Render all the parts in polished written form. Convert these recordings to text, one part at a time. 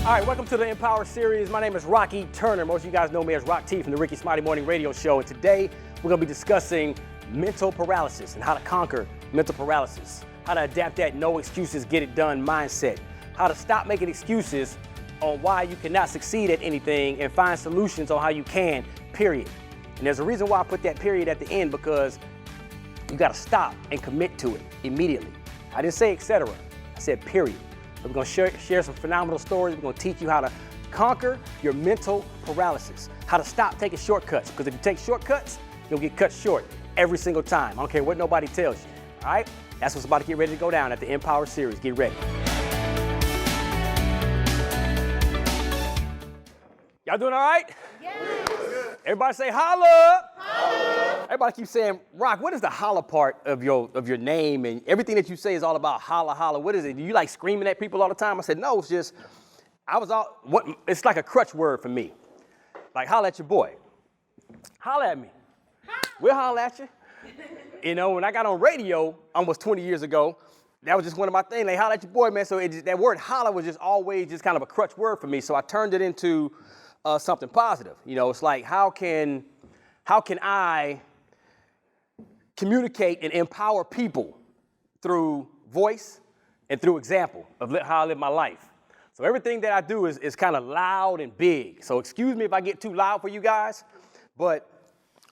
All right, welcome to the Empower series. My name is Rocky Turner. Most of you guys know me as Rock T from the Ricky Smiley Morning Radio Show. And today, we're going to be discussing mental paralysis and how to conquer mental paralysis, how to adapt that no excuses, get it done mindset, how to stop making excuses on why you cannot succeed at anything and find solutions on how you can, period. And there's a reason why I put that period at the end, because you got to stop and commit to it immediately. I didn't say etc. I said period. We're going to share some phenomenal stories. We're going to teach you how to conquer your mental paralysis, how to stop taking shortcuts. Because if you take shortcuts, you'll get cut short every single time. I don't care what nobody tells you. All right? That's what's about to get ready to go down at the Empower series. Get ready. Y'all doing all right? Yes. Everybody say holla. Holla. Everybody keeps saying, Rock, what is the holla part of your name? And everything that you say is all about holla, holla. What is it? Do you like screaming at people all the time? I said, no, it's just, it's like a crutch word for me. Like holla at your boy. Holla at me. We'll holla at you. You know, when I got on radio almost 20 years ago, that was just one of my things. Like holla at your boy, man. So that word holla was just always just kind of a crutch word for me. So I turned it into something positive. You know, it's like, how can I communicate and empower people through voice and through example of how I live my life? So everything that I do is kind of loud and big. So excuse me if I get too loud for you guys, but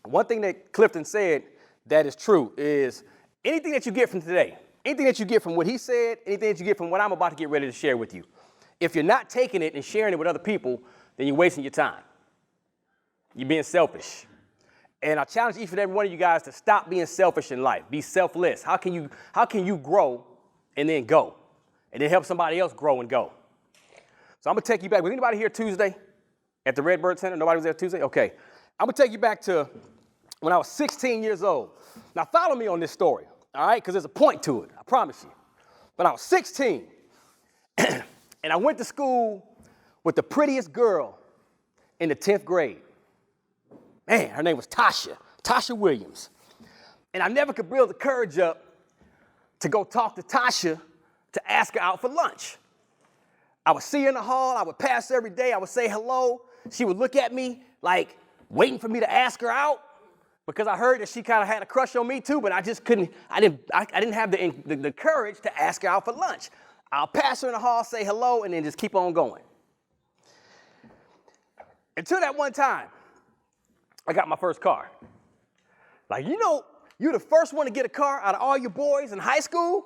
one thing that Clifton said that is true is anything that you get from today, anything that you get from what he said, anything that you get from what I'm about to get ready to share with you, if you're not taking it and sharing it with other people, then you're wasting your time. You're being selfish. And I challenge each and every one of you guys to stop being selfish in life. Be selfless. How can you grow and then go? And then help somebody else grow and go? So I'm going to take you back. Was anybody here Tuesday at the Redbird Center? Nobody was there Tuesday? Okay. I'm going to take you back to when I was 16 years old. Now follow me on this story, all right? Because there's a point to it, I promise you. When I was 16, and I went to school with the prettiest girl in the 10th grade. Man, her name was Tasha Williams. And I never could build the courage up to go talk to Tasha to ask her out for lunch. I would see her in the hall, I would pass her every day, I would say hello. She would look at me like waiting for me to ask her out, because I heard that she kind of had a crush on me too, but I just couldn't, I didn't have the courage to ask her out for lunch. I'll pass her in the hall, say hello, and then just keep on going. Until that one time, I got my first car. Like, you know, you're the first one to get a car out of all your boys in high school?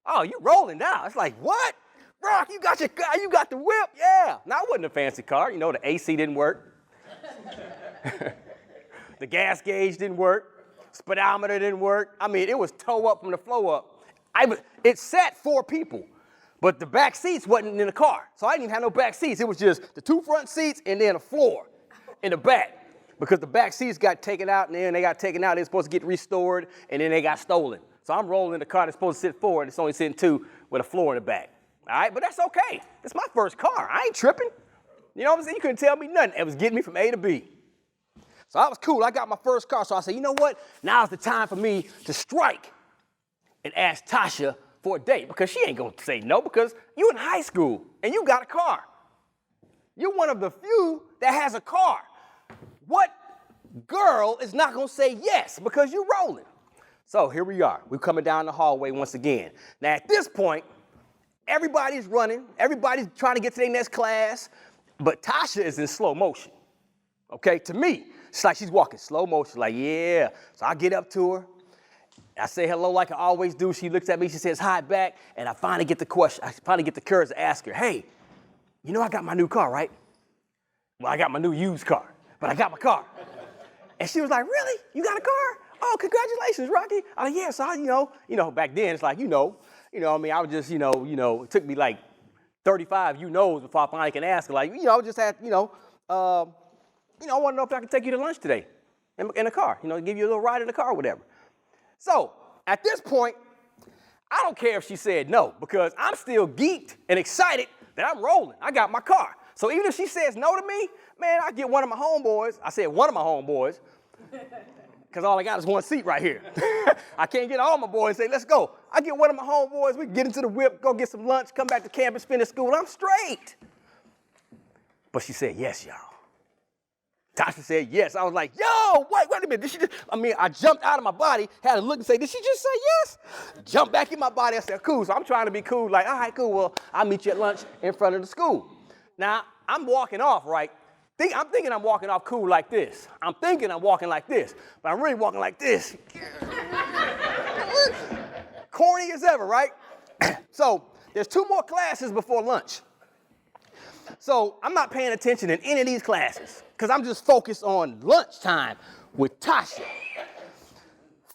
Oh, you rolling now. It's like, what? Rock, you got your car, you got the whip? Yeah. Now, it wasn't a fancy car. You know, the AC didn't work. The gas gauge didn't work. Speedometer didn't work. I mean, it was toe up from the flow up. It sat 4 people, but the back seats wasn't in the car. So I didn't even have no back seats. It was just the 2 front seats and then a floor in the back. Because the back seats got taken out, and then they got taken out. They're supposed to get restored, and then they got stolen. So I'm rolling in the car that's supposed to sit forward. It's only sitting 2 with a floor in the back. All right, but that's okay. It's my first car. I ain't tripping. You know what I'm saying? You couldn't tell me nothing. It was getting me from A to B. So I was cool. I got my first car. So I said, you know what? Now's the time for me to strike and ask Tasha for a date, because she ain't going to say no, because you in high school, and you got a car. You're one of the few that has a car. What girl is not going to say yes because you're rolling? So here we are. We're coming down the hallway once again. Now, at this point, everybody's running. Everybody's trying to get to their next class. But Tasha is in slow motion. Okay, to me, it's like she's walking slow motion, like, yeah. So I get up to her. I say hello like I always do. She looks at me. She says hi back. And I finally get the courage to ask her, hey, you know I got my new car, right? Well, I got my new used car. But I got my car. And she was like, really? You got a car? Oh, congratulations, Rocky. I was like, yeah, so you know, back then it's like, you know, I mean, I was just, it took me like 35 before I finally can ask her, like, I just had, I want to know if I can take you to lunch today in the car, give you a little ride in the car or whatever. So at this point, I don't care if she said no, because I'm still geeked and excited that I'm rolling. I got my car. So even if she says no to me, man, I get one of my homeboys. I said one of my homeboys, because all I got is one seat right here. I can't get all my boys and say, let's go. I get one of my homeboys, we get into the whip, go get some lunch, come back to campus, finish school, I'm straight. But she said yes, y'all. Tasha said yes. I was like, yo, wait a minute. Did she just, I jumped out of my body, had to look and say, did she just say yes? Jumped back in my body. I said, cool. So I'm trying to be cool. Like, all right, cool. Well, I'll meet you at lunch in front of the school. Now, I'm walking off, right? I'm thinking I'm walking off cool like this. I'm thinking I'm walking like this. But I'm really walking like this. Corny as ever, right? So there's 2 more classes before lunch. So I'm not paying attention in any of these classes because I'm just focused on lunchtime with Tasha.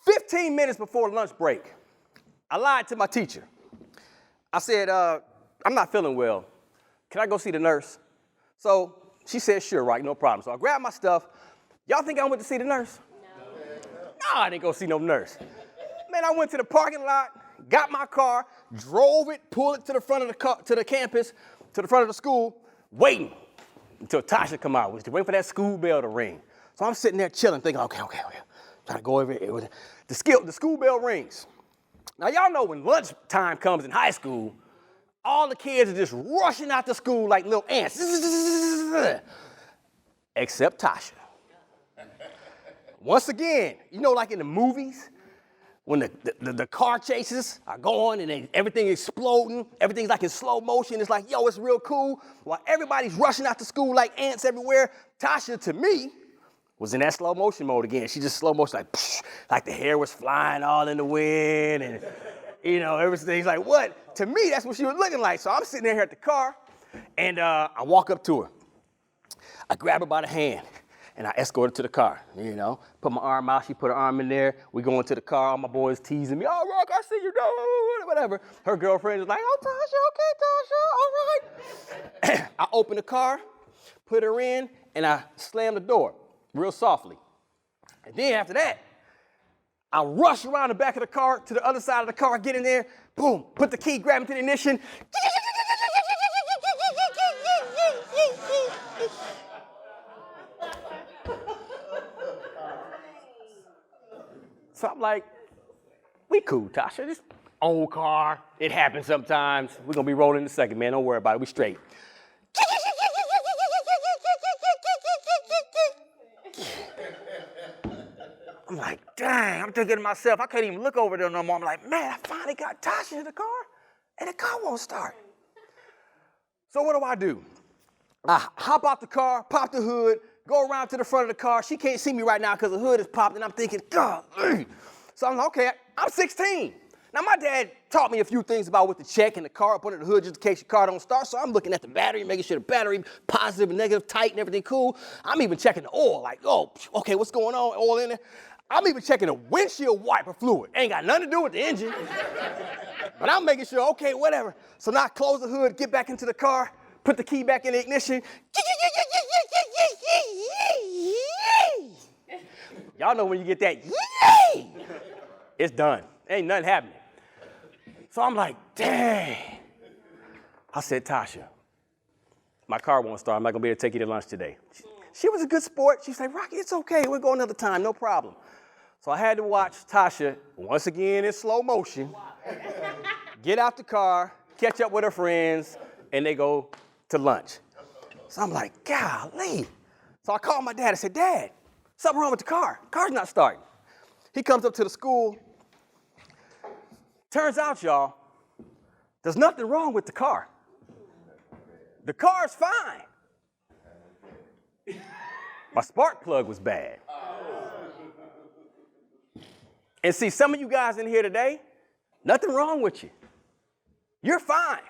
15 minutes before lunch break, I lied to my teacher. I said, I'm not feeling well. Can I go see the nurse? So she said, sure, right, no problem. So I grabbed my stuff. Y'all think I went to see the nurse? No, I didn't go see no nurse. Man, I went to the parking lot, got my car, drove it, pulled it to the front of the campus, to the front of the school, waiting until Tasha come out. Waiting for that school bell to ring. So I'm sitting there chilling, thinking, okay. Trying to go over it. The school bell rings. Now, y'all know when lunch time comes in high school, all the kids are just rushing out to school like little ants. Except Tasha. Once again, you know, like in the movies, when the car chases are going and everything exploding, everything's like in slow motion. It's like, yo, it's real cool. While everybody's rushing out to school like ants everywhere, Tasha, to me, was in that slow motion mode again. She just slow motion, like, psh, like the hair was flying all in the wind and, you know, everything's like, what? To me, that's what she was looking like. So I'm sitting there at the car and I walk up to her. I grab her by the hand. And I escort her to the car, you know. Put my arm out, she put her arm in there. We go into the car, all my boys teasing me. Oh, Rock, I see you, whatever. Her girlfriend is like, oh, Tasha, okay, Tasha, all right. I open the car, put her in, and I slam the door real softly. And then after that, I rush around the back of the car to the other side of the car, get in there, boom, put the key, grab into the ignition. So I'm like, we cool, Tasha. This old car, it happens sometimes. We're going to be rolling in a second, man. Don't worry about it. We straight. I'm like, dang, I'm thinking to myself, I can't even look over there no more. I'm like, man, I finally got Tasha in the car, and the car won't start. So what do? I hop out the car, pop the hood, go around to the front of the car. She can't see me right now because the hood is popped, and I'm thinking, God. So I'm like, okay, I'm 16. Now, my dad taught me a few things about what to check in the car up under the hood just in case your car don't start. So I'm looking at the battery, making sure the battery positive and negative, tight and everything cool. I'm even checking the oil, like, oh, okay, what's going on? Oil in there. I'm even checking the windshield wiper fluid. Ain't got nothing to do with the engine. But I'm making sure, okay, whatever. So now I close the hood, get back into the car, put the key back in the ignition. Y'all know when you get that, yay! It's done. Ain't nothing happening. So I'm like, dang. I said, Tasha, my car won't start. I'm not going to be able to take you to lunch today. She was a good sport. She said, Rocky, it's okay. We'll go another time. No problem. So I had to watch Tasha, once again in slow motion, get out the car, catch up with her friends, and they go to lunch. So I'm like, golly. So I called my dad. I said, Dad, something wrong with the car. Car's not starting. He comes up to the school. Turns out, y'all, there's nothing wrong with the car. The car's fine. My spark plug was bad. And see, some of you guys in here today, nothing wrong with you. You're fine.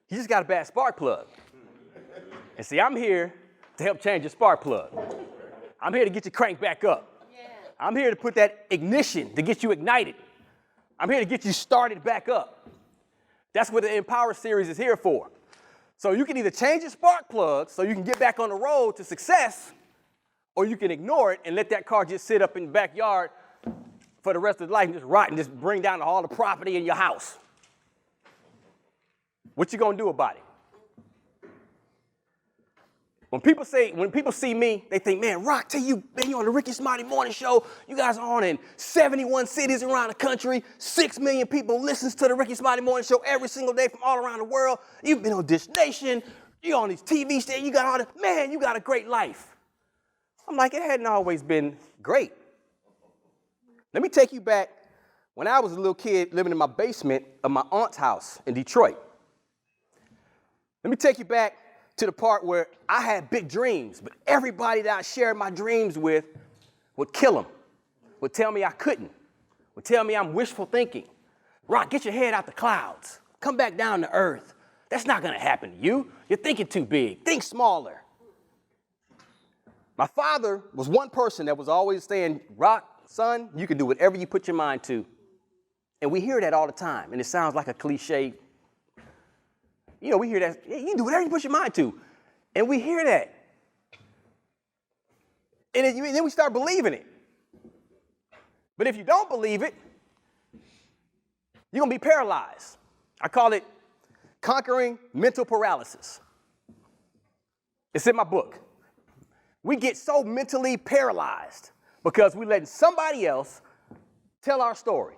You just got a bad spark plug. And see, I'm here to help change your spark plug. I'm here to get you cranked back up. Yeah. I'm here to put that ignition to get you ignited. I'm here to get you started back up. That's what the Empower series is here for. So you can either change your spark plug so you can get back on the road to success, or you can ignore it and let that car just sit up in the backyard for the rest of the life and just rot and just bring down all the property in your house. What you gonna do about it? When people see me, they think, man, Rock, tell you, man, you're on the Ricky Smarty Morning Show. You guys are on in 71 cities around the country. 6 million people listen to the Ricky Smarty Morning Show every single day from all around the world. You've been on Dish Nation, You on these TV stations, you got all this, man, you got a great life. I'm like, it hadn't always been great. Let me take you back when I was a little kid living in my basement of my aunt's house in Detroit. Let me take you back to the part where I had big dreams, but everybody that I shared my dreams with would kill them, would tell me I couldn't, would tell me I'm wishful thinking. Rock, get your head out the clouds. Come back down to earth. That's not going to happen to you. You're thinking too big. Think smaller. My father was one person that was always saying, Rock, son, you can do whatever you put your mind to. And we hear that all the time, and it sounds like a cliche. You know, we hear that, yeah, you can do whatever you put your mind to. And we hear that. And then we start believing it. But if you don't believe it, you're going to be paralyzed. I call it conquering mental paralysis. It's in my book. We get so mentally paralyzed because we're letting somebody else tell our story.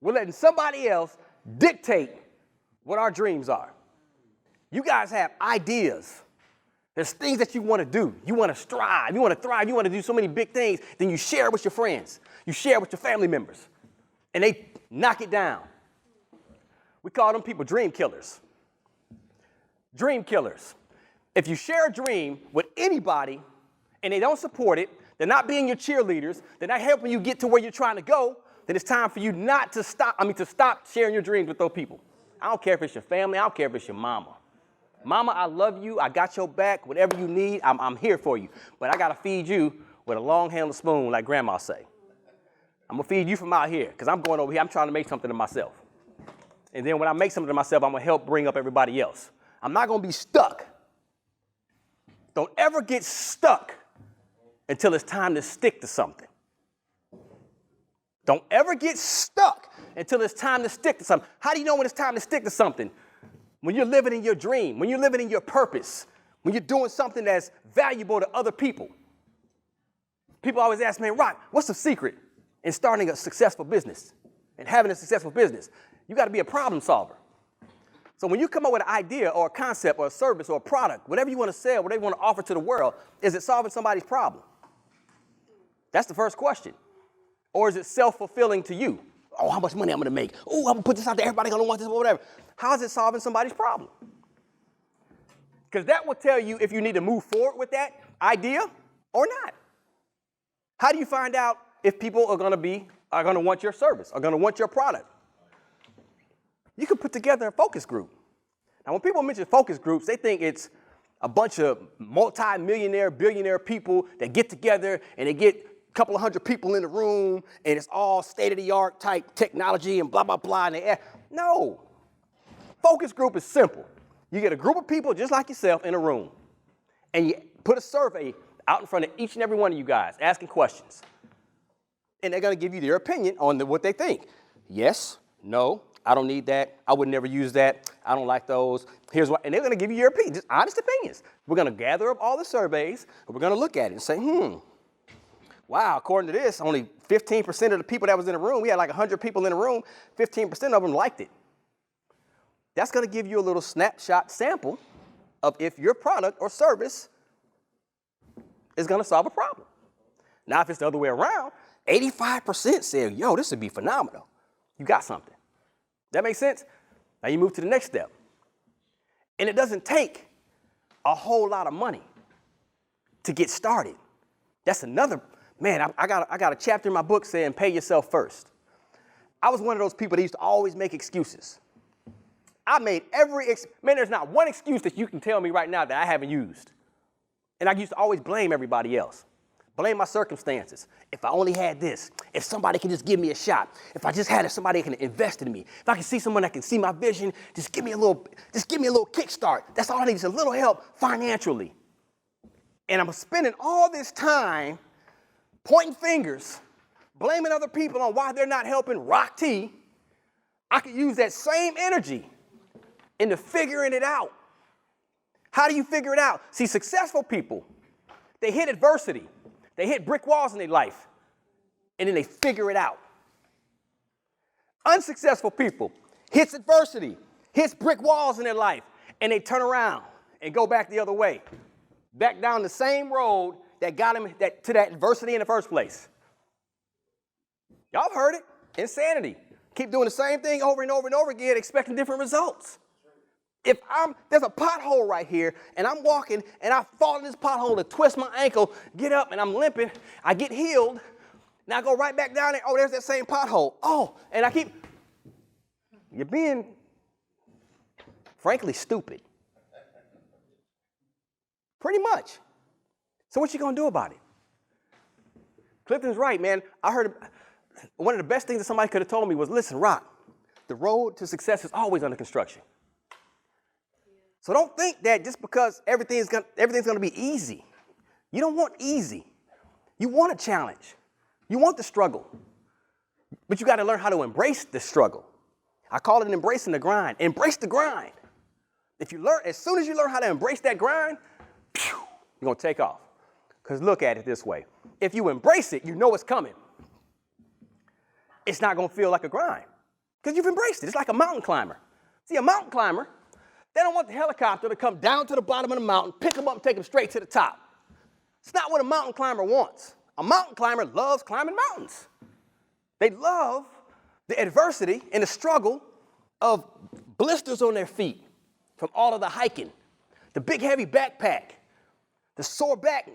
We're letting somebody else dictate what our dreams are. You guys have ideas. There's things that you want to do. You want to strive. You want to thrive. You want to do so many big things. Then you share it with your friends. You share it with your family members. And they knock it down. We call them people dream killers. Dream killers. If you share a dream with anybody and they don't support it, they're not being your cheerleaders, they're not helping you get to where you're trying to go, then it's time for you to stop sharing your dreams with those people. I don't care if it's your family, I don't care if it's your mama. Mama, I love you, I got your back, whatever you need, I'm here for you. But I gotta feed you with a long-handled spoon, like grandma say. I'm gonna feed you from out here, because I'm going over here, I'm trying to make something of myself. And then when I make something of myself, I'm gonna help bring up everybody else. I'm not gonna be stuck. Don't ever get stuck until it's time to stick to something. Don't ever get stuck until it's time to stick to something. How do you know when it's time to stick to something? When you're living in your dream, when you're living in your purpose, when you're doing something that's valuable to other people. People always ask me, Rock, what's the secret in starting a successful business and having a successful business? You got to be a problem solver. So when you come up with an idea or a concept or a service or a product, whatever you want to sell, whatever you want to offer to the world, is it solving somebody's problem? That's the first question. Or is it self-fulfilling to you? Oh, how much money I'm going to make? Oh, I'm going to put this out there. Everybody's going to want this or whatever. How is it solving somebody's problem? Because that will tell you if you need to move forward with that idea or not. How do you find out if people are going to want your service, are going to want your product? You can put together a focus group. Now, when people mention focus groups, they think it's a bunch of multi-millionaire, billionaire people that get together and they get a couple of hundred people in the room and it's all state-of-the-art type technology and blah, blah, blah. No. Focus group is simple. You get a group of people just like yourself in a room and you put a survey out in front of each and every one of you guys asking questions. And they're going to give you their opinion on what they think. Yes, no, I don't need that. I would never use that. I don't like those. Here's why. And they're going to give you your opinion, just honest opinions. We're going to gather up all the surveys, and we're going to look at it and say, wow, according to this, only 15% of the people that was in the room, we had like 100 people in the room, 15% of them liked it. That's going to give you a little snapshot sample of if your product or service is going to solve a problem. Now, if it's the other way around, 85% said, yo, this would be phenomenal. You got something. That makes sense? Now you move to the next step. And it doesn't take a whole lot of money to get started. That's another, man, I got a chapter in my book saying pay yourself first. I was one of those people that used to always make excuses. I made man, there's not one excuse that you can tell me right now that I haven't used. And I used to always blame everybody else. Blame my circumstances. If I only had this, if somebody could just give me a shot, if I just had somebody that can invest in me, if I can see someone that can see my vision, just give me a little kickstart. That's all I need is a little help financially. And I'm spending all this time pointing fingers, blaming other people on why they're not helping Rock T. I could use that same energy into figuring it out. How do you figure it out? See, successful people, they hit adversity. They hit brick walls in their life, and then they figure it out. Unsuccessful people hits adversity, hits brick walls in their life, and they turn around, and go back the other way. Back down the same road that got him to that adversity in the first place. Y'all have heard it. Insanity. Keep doing the same thing over and over and over again, expecting different results. If there's a pothole right here, and I'm walking, and I fall in this pothole to twist my ankle, get up, and I'm limping, I get healed, now I go right back down there, oh, there's that same pothole. Oh, and you're being, frankly, stupid. Pretty much. So what you gonna do about it? Clifton's right, man. I heard one of the best things that somebody could have told me was, listen, Rock, the road to success is always under construction. So don't think that just because everything's gonna be easy. You don't want easy. You want a challenge. You want the struggle. But you gotta learn how to embrace the struggle. I call it embracing the grind. Embrace the grind. As soon as you learn how to embrace that grind, you're gonna take off. Because look at it this way. If you embrace it, you know what's coming. It's not gonna feel like a grind. Because you've embraced it. It's like a mountain climber. See, a mountain climber, they don't want the helicopter to come down to the bottom of the mountain, pick them up and take them straight to the top. It's not what a mountain climber wants. A mountain climber loves climbing mountains. They love the adversity and the struggle of blisters on their feet from all of the hiking, the big heavy backpack, the sore back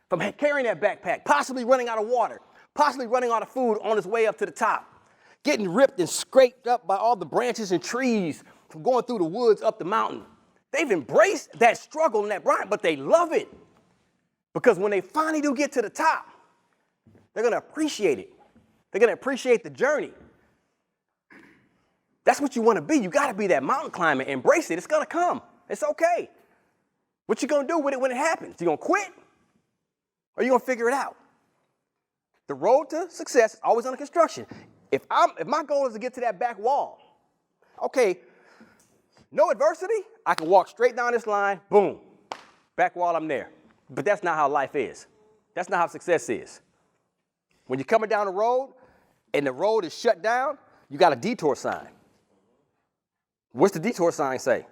from carrying that backpack, possibly running out of water, possibly running out of food on his way up to the top, getting ripped and scraped up by all the branches and trees from going through the woods up the mountain. They've embraced that struggle and that grind, but they love it. Because when they finally do get to the top, they're going to appreciate it. They're going to appreciate the journey. That's what you want to be. You got to be that mountain climber. Embrace it. It's going to come. It's okay. What you going to do with it when it happens? You going to quit? Or you going to figure it out? The road to success is always under construction. If my goal is to get to that back wall, okay, no adversity, I can walk straight down this line, boom, back wall, I'm there. But that's not how life is. That's not how success is. When you're coming down the road and the road is shut down, you got a detour sign. What's the detour sign say?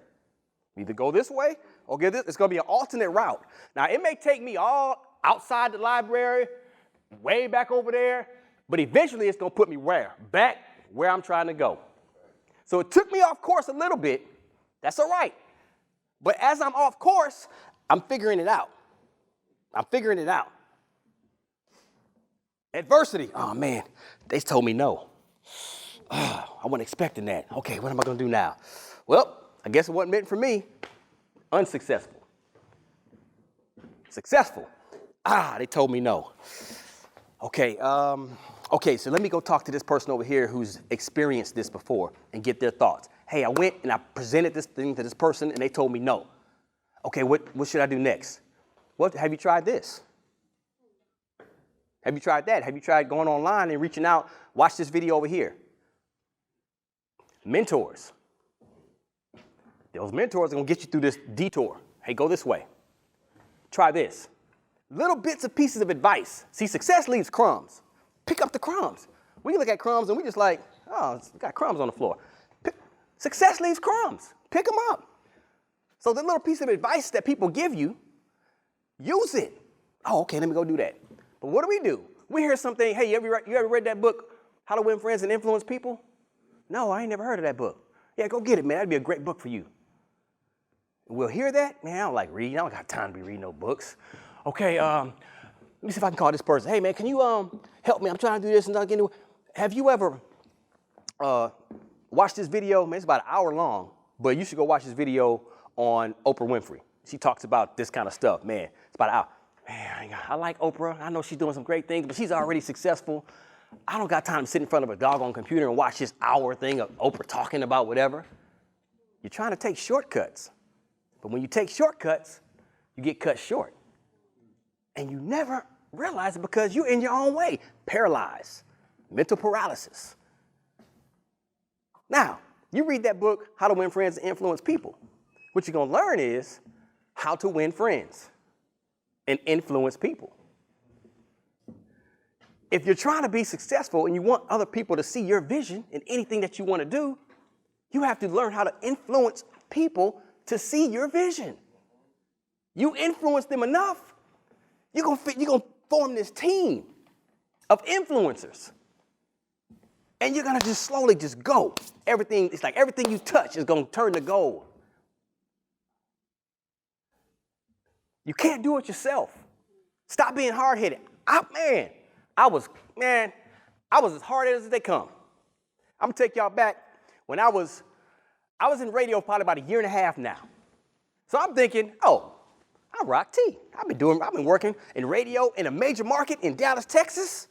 Either go this way or get this. It's going to be an alternate route. Now, it may take me all outside the library, way back over there, but eventually it's going to put me where? Back where I'm trying to go. So it took me off course a little bit. That's all right. But as I'm off course, I'm figuring it out. I'm figuring it out. Adversity. Oh, man, they told me no. Oh, I wasn't expecting that. Okay, what am I going to do now? Well, I guess it wasn't meant for me. Unsuccessful. Successful. They told me no. Okay, so let me go talk to this person over here who's experienced this before and get their thoughts. Hey, I went and I presented this thing to this person and they told me no. Okay, what should I do next? Have you tried this? Have you tried that? Have you tried going online and reaching out? Watch this video over here. Mentors. Those mentors are going to get you through this detour. Hey, go this way. Try this. Little bits of pieces of advice. See, success leaves crumbs. Pick up the crumbs. We look at crumbs and we just like, oh, it's got crumbs on the floor. Success leaves crumbs. Pick them up. So the little piece of advice that people give you, use it. Oh, okay, let me go do that. But what do? We hear something, hey, you ever read that book, How to Win Friends and Influence People? No, I ain't never heard of that book. Yeah, go get it, man. That'd be a great book for you. We'll hear that. Man, I don't like reading. I don't got time to be reading no books. Okay, let me see if I can call this person. Hey, man, can you help me? I'm trying to do this and not get into it. Have you ever watched this video? Man, it's about an hour long, but you should go watch this video on Oprah Winfrey. She talks about this kind of stuff. Man, it's about an hour. Man, I like Oprah. I know she's doing some great things, but she's already successful. I don't got time to sit in front of a doggone computer and watch this hour thing of Oprah talking about whatever. You're trying to take shortcuts. But when you take shortcuts, you get cut short. And you never realize it because you're in your own way. Paralyzed. Mental paralysis. Now, you read that book, How to Win Friends and Influence People. What you're going to learn is how to win friends and influence people. If you're trying to be successful and you want other people to see your vision in anything that you want to do, you have to learn how to influence people to see your vision. You influence them enough, you're gonna form this team of influencers. And you're gonna just slowly just go. It's like everything you touch is gonna turn to gold. You can't do it yourself. Stop being hard-headed. I was as hard-headed as they come. I'm gonna take y'all back when I was in radio probably about a year and a half now. So I'm thinking, I rock T. I've been working in radio in a major market in Dallas, Texas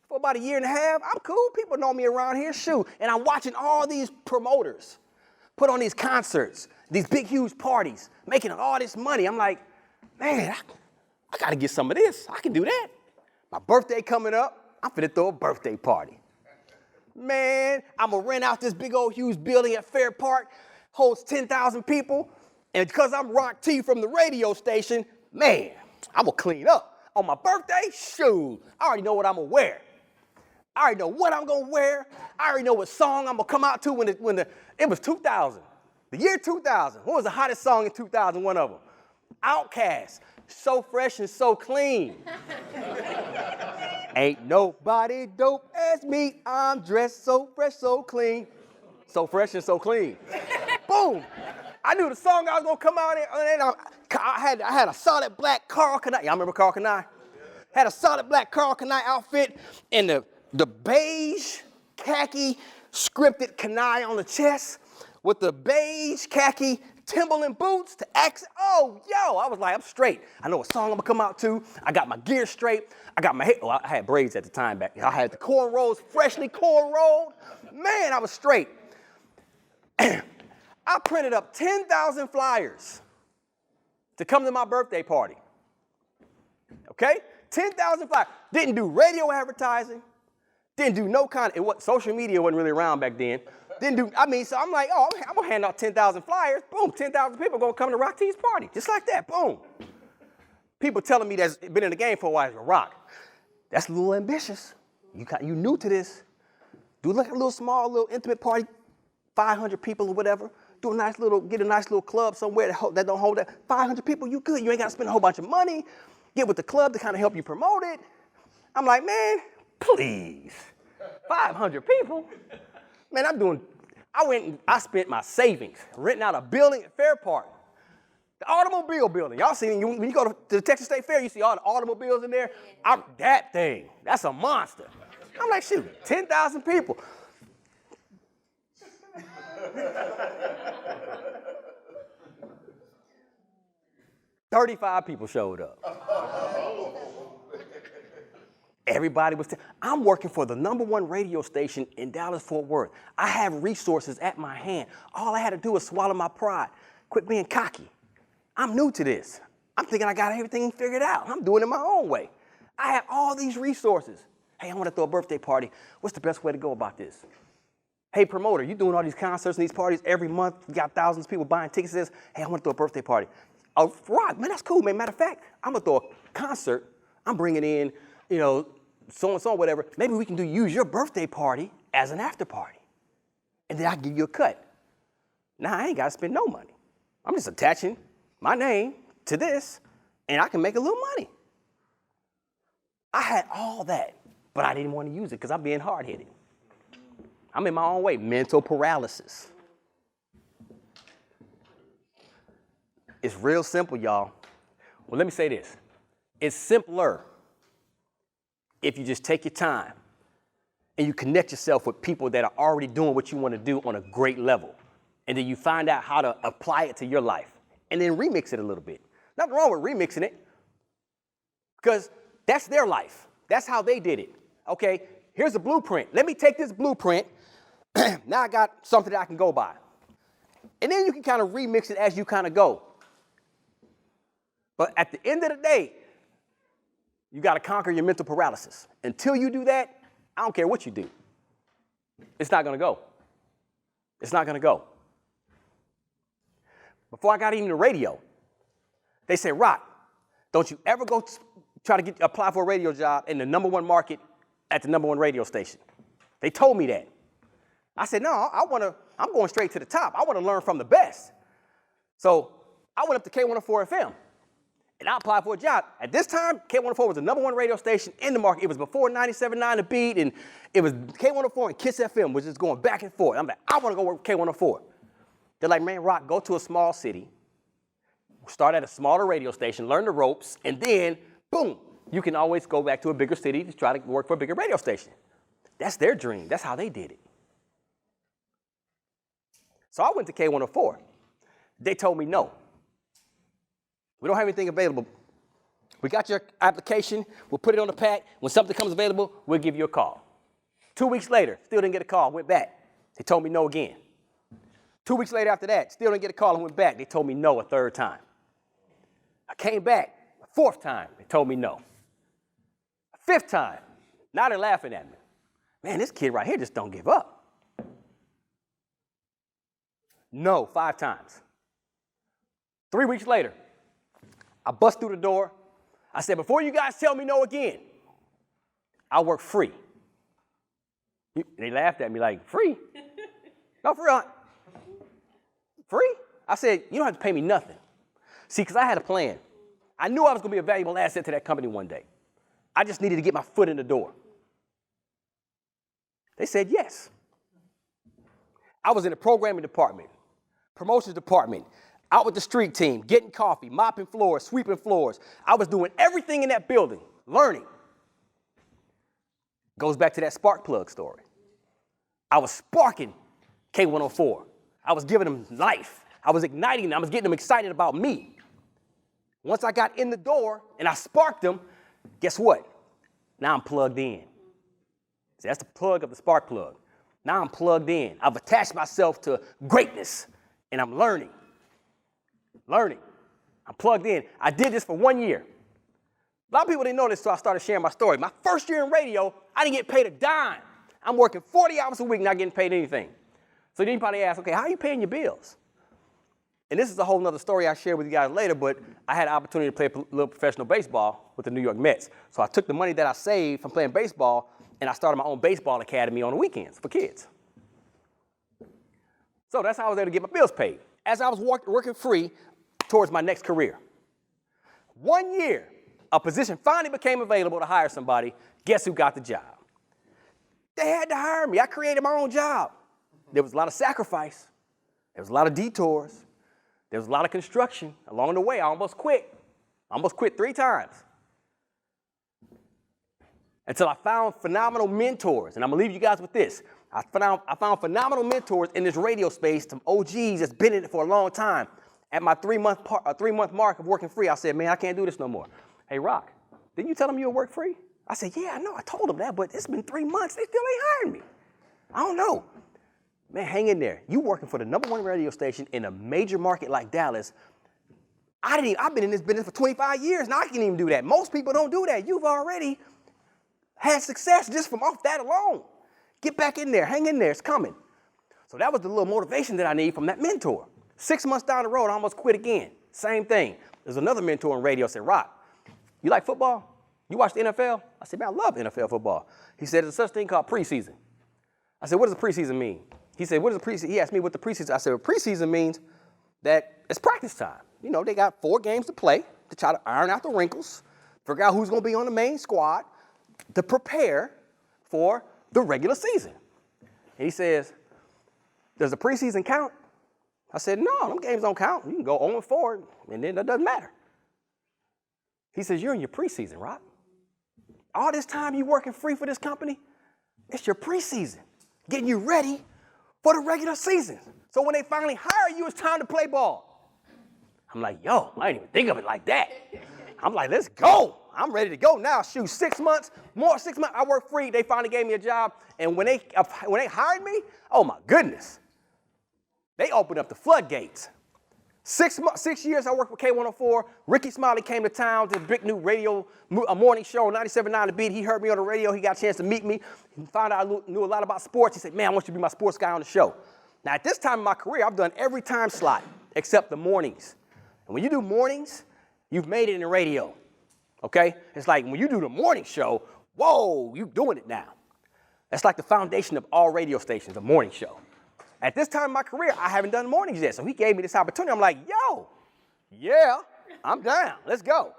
for about a year and a half. I'm cool. People know me around here. Shoot. And I'm watching all these promoters put on these concerts, these big, huge parties, making all this money. I'm like, man, I got to get some of this. I can do that. My birthday coming up. I'm finna throw a birthday party. Man, I'm going to rent out this big old huge building at Fair Park, holds 10,000 people. And because I'm Rock T from the radio station, man, I'm going to clean up. On my birthday, shoot, I already know what I'm going to wear. I already know what I'm going to wear. I already know what song I'm going to come out to when it was 2000. The year 2000. What was the hottest song in 2000? One of them. Outkast. So fresh and so clean. Ain't nobody dope as me. I'm dressed so fresh, so clean. So fresh and so clean. Boom. I knew the song I was going to come out in. I had a solid black Carl Kanai. Y'all remember Carl Kanai? Had a solid black Carl Kanai outfit and the beige khaki scripted Kanai on the chest with the beige khaki Timberland boots to accent. I was like, I'm straight. I know what song I'm going to come out to. I got my gear straight. I got my hair. Well, I had braids at the time back. I had the cornrows freshly cornrowed. Man, I was straight. I printed up 10,000 flyers to come to my birthday party. Okay? 10,000 flyers. Didn't do radio advertising. Didn't do no kind of, social media wasn't really around back then. So I'm like, I'm going to hand out 10,000 flyers. Boom, 10,000 people going to come to Rock T's party. Just like that, boom. People telling me that's been in the game for a while, Rock, that's a little ambitious. You new to this. Do like a little small, little intimate party, 500 people or whatever. Get a nice little club somewhere that don't hold that. 500 people, you good. You ain't got to spend a whole bunch of money. Get with the club to kind of help you promote it. I'm like, man, please. 500 people? Man, I spent my savings renting out a building at Fair Park. The automobile building. Y'all seen it. When you go to the Texas State Fair, you see all the automobiles in there. That thing, that's a monster. I'm like, shoot, 10,000 people. 35 people showed up. Everybody was, I'm working for the #1 radio station in Dallas-Fort Worth. I have resources at my hand. All I had to do was swallow my pride, quit being cocky. I'm new to this. I'm thinking I got everything figured out. I'm doing it my own way. I have all these resources. Hey, I want to throw a birthday party. What's the best way to go about this? Hey, promoter, you doing all these concerts and these parties every month. You got thousands of people buying tickets. Hey, I want to throw a birthday party. Oh, Rock, man, that's cool, man. Matter of fact, I'm going to throw a concert. I'm bringing in, so-and-so, whatever. Maybe we can use your birthday party as an after party. And then I can give you a cut. Now, I ain't got to spend no money. I'm just attaching my name to this, and I can make a little money. I had all that, but I didn't want to use it because I'm being hard-headed. I'm in my own way, mental paralysis. It's real simple, y'all. Well, let me say this. It's simpler if you just take your time and you connect yourself with people that are already doing what you want to do on a great level. And then you find out how to apply it to your life and then remix it a little bit. Nothing wrong with remixing it because that's their life. That's how they did it. Okay, here's the blueprint. Let me take this blueprint. Now I got something that I can go by. And then you can kind of remix it as you kind of go. But at the end of the day, you got to conquer your mental paralysis. Until you do that, I don't care what you do. It's not going to go. It's not going to go. Before I got even the radio, they said, Rock, don't you ever go try to apply for a radio job in the #1 market at the #1 radio station. They told me that. I said, no, I'm going straight to the top. I want to learn from the best. So I went up to K104 FM, and I applied for a job. At this time, K104 was the #1 radio station in the market. It was before 97.9 The Beat, and it was K104 and Kiss FM, which is going back and forth. I'm like, I want to go work with K104. They're like, man, Rock, go to a small city, start at a smaller radio station, learn the ropes, and then, boom, you can always go back to a bigger city to try to work for a bigger radio station. That's their dream. That's how they did it. So I went to K104. They told me no. We don't have anything available. We got your application. We'll put it on the pack. When something comes available, we'll give you a call. 2 weeks later, still didn't get a call. Went back. They told me no again. 2 weeks later after that, still didn't get a call and went back. They told me no a third time. I came back a fourth time. They told me no. A fifth time. Now they're laughing at me. Man, this kid right here just don't give up. No, 5 times. 3 weeks later, I bust through the door. I said, before you guys tell me no again, I'll work free. They laughed at me like, free? No, for real. Free? I said, you don't have to pay me nothing. See, because I had a plan. I knew I was going to be a valuable asset to that company one day. I just needed to get my foot in the door. They said yes. I was in the programming department, promotions department, out with the street team, getting coffee, mopping floors, sweeping floors. I was doing everything in that building, learning. Goes back to that spark plug story. I was sparking K104. I was giving them life. I was igniting them. I was getting them excited about me. Once I got in the door and I sparked them, guess what? Now I'm plugged in. See, that's the plug of the spark plug. Now I'm plugged in. I've attached myself to greatness, and I'm learning. I'm plugged in. I did this for 1 year. A lot of people didn't know this, so I started sharing my story. My first year in radio, I didn't get paid a dime. I'm working 40 hours a week, not getting paid anything. So then you probably ask, okay, how are you paying your bills? And this is a whole nother story I'll share with you guys later, but I had an opportunity to play a little professional baseball with the New York Mets. So I took the money that I saved from playing baseball, and I started my own baseball academy on the weekends for kids. So that's how I was able to get my bills paid. As I was working free towards my next career. 1 year, a position finally became available to hire somebody. Guess who got the job? They had to hire me. I created my own job. There was a lot of sacrifice. There was a lot of detours. There was a lot of construction. Along the way, I almost quit. I almost quit 3 times. Until I found phenomenal mentors. And I'm going to leave you guys with this. I found phenomenal mentors in this radio space, some OGs that's been in it for a long time. At my 3-month mark of working free, I said, man, I can't do this no more. Hey, Rock, didn't you tell them you would work free? I said, yeah, I know. I told them that, but it's been 3 months. They still ain't hiring me. I don't know. Man, hang in there. You working for the #1 radio station in a major market like Dallas. I've been in this business for 25 years, and I can't even do that. Most people don't do that. You've already had success just from off that alone. Get back in there. Hang in there. It's coming. So that was the little motivation that I need from that mentor. 6 months down the road, I almost quit again. Same thing. There's another mentor in radio said, Rock, you like football? You watch the NFL? I said, man, I love NFL football. He said, there's such thing called preseason. I said, what does the preseason mean? He said, what is the preseason? He asked me what the preseason. I said, well, preseason means that it's practice time. You know, they got 4 games to play to try to iron out the wrinkles, figure out who's going to be on the main squad to prepare for the regular season. And he says, does the preseason count? I said, no, them games don't count. You can go 0-4, and then that doesn't matter. He says, you're in your preseason, Rock. All this time you working free for this company, it's your preseason, getting you ready for the regular season. So when they finally hire you, it's time to play ball. I'm like, yo, I didn't even think of it like that. I'm like, let's go. I'm ready to go now. Shoot, 6 months, more 6 months. I work free. They finally gave me a job. And when they hired me, oh my goodness, they opened up the floodgates. 6 years I worked for K104. Ricky Smiley came to town to the big new radio, a morning show on 97.9 The Beat. He heard me on the radio. He got a chance to meet me. He found out I knew a lot about sports. He said, man, I want you to be my sports guy on the show. Now, at this time in my career, I've done every time slot except the mornings. And when you do mornings, you've made it in the radio, okay? It's like when you do the morning show, whoa, you're doing it now. That's like the foundation of all radio stations, the morning show. At this time in my career, I haven't done mornings yet, so he gave me this opportunity. I'm like, yo, Yeah, I'm down. Let's go.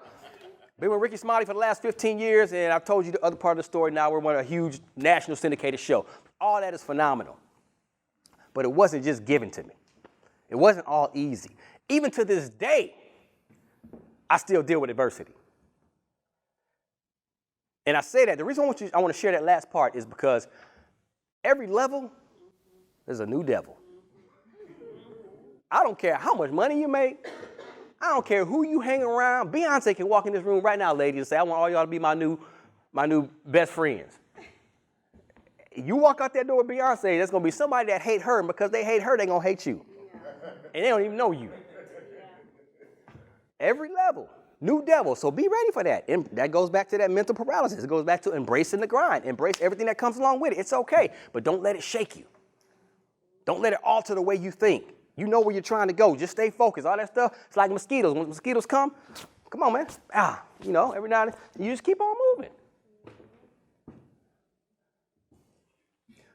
Been with Ricky Smiley for the last 15 years, and I've told you the other part of the story now. We're on a huge national syndicated show. All that is phenomenal. But it wasn't just given to me. It wasn't all easy. Even to this day, I still deal with adversity. And I say that, the reason I want to share that last part is because every level, there's a new devil. I don't care how much money you make. I don't care who you hang around. Beyonce can walk in this room right now, ladies, and say, I want all y'all to be my new best friends. You walk out that door with Beyonce, there's going to be somebody that hate her, and because they hate her, they're going to hate you. And they don't even know you. Every level, new devil. So be ready for that. And that goes back to that mental paralysis. It goes back to embracing the grind. Embrace everything that comes along with it. It's okay, but don't let it shake you. Don't let it alter the way you think. You know where you're trying to go. Just stay focused. All that stuff, it's like mosquitoes. When mosquitoes come on, man. Every now and then, you just keep on moving.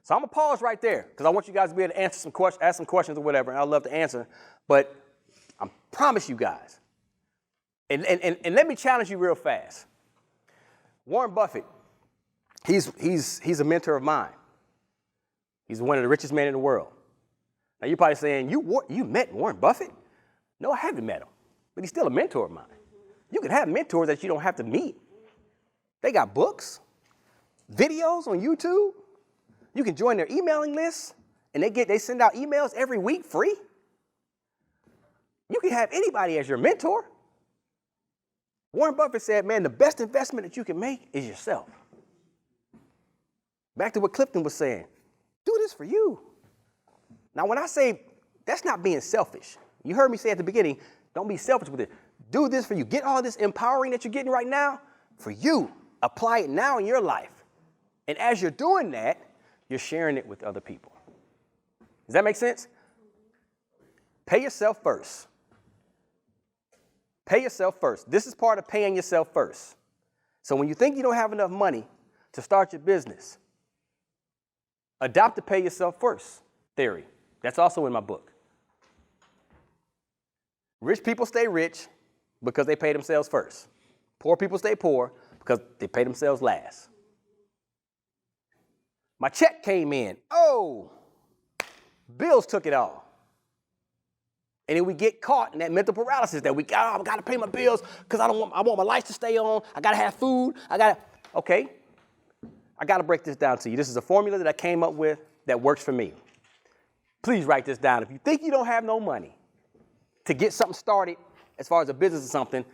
So I'm going to pause right there because I want you guys to be able to answer some questions, ask some questions or whatever, and I'd love to answer. But I promise you guys, and let me challenge you real fast. Warren Buffett, he's a mentor of mine. He's one of the richest men in the world. Now, you're probably saying, you met Warren Buffett? No, I haven't met him, but he's still a mentor of mine. You can have mentors that you don't have to meet. They got books, videos on YouTube. You can join their emailing list, and they send out emails every week free. You can have anybody as your mentor. Warren Buffett said, man, the best investment that you can make is yourself. Back to what Clifton was saying. Do this for you. Now, when I say that's not being selfish, you heard me say at the beginning, don't be selfish with it. Do this for you. Get all this empowering that you're getting right now for you. Apply it now in your life. And as you're doing that, you're sharing it with other people. Does that make sense? Pay yourself first. Pay yourself first. This is part of paying yourself first. So when you think you don't have enough money to start your business, adopt the pay yourself first theory. That's also in my book. Rich people stay rich because they pay themselves first. Poor people stay poor because they pay themselves last. My check came in. Oh, bills took it all. And then we get caught in that mental paralysis that I got to pay my bills because I want my lights to stay on. I got to have food. Okay. I got to break this down to you. This is a formula that I came up with that works for me. Please write this down. If you think you don't have no money to get something started as far as a business or something,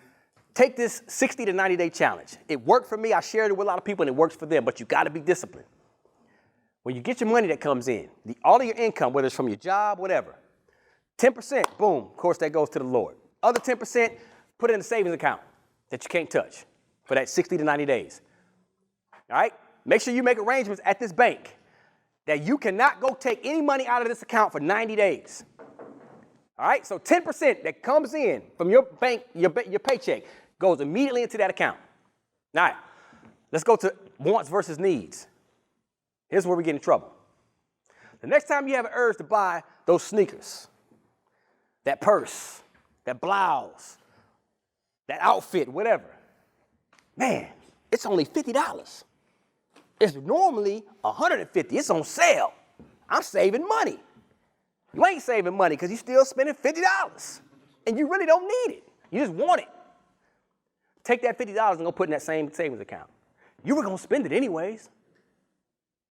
take this 60 to 90-day challenge. It worked for me. I shared it with a lot of people, and it works for them, but you got to be disciplined. When you get your money that comes in, all of your income, whether it's from your job, whatever, 10%, boom, of course, that goes to the Lord. Other 10%, put it in a savings account that you can't touch for that 60 to 90 days. All right? Make sure you make arrangements at this bank that you cannot go take any money out of this account for 90 days. All right? So 10% that comes in from your bank, your paycheck, goes immediately into that account. Now, let's go to wants versus needs. Here's where we get in trouble. The next time you have an urge to buy those sneakers, that purse, that blouse, that outfit, whatever, man, it's only $50. It's normally $150. It's on sale. I'm saving money. You ain't saving money because you're still spending $50. And you really don't need it. You just want it. Take that $50 and go put in that same savings account. You were going to spend it anyways.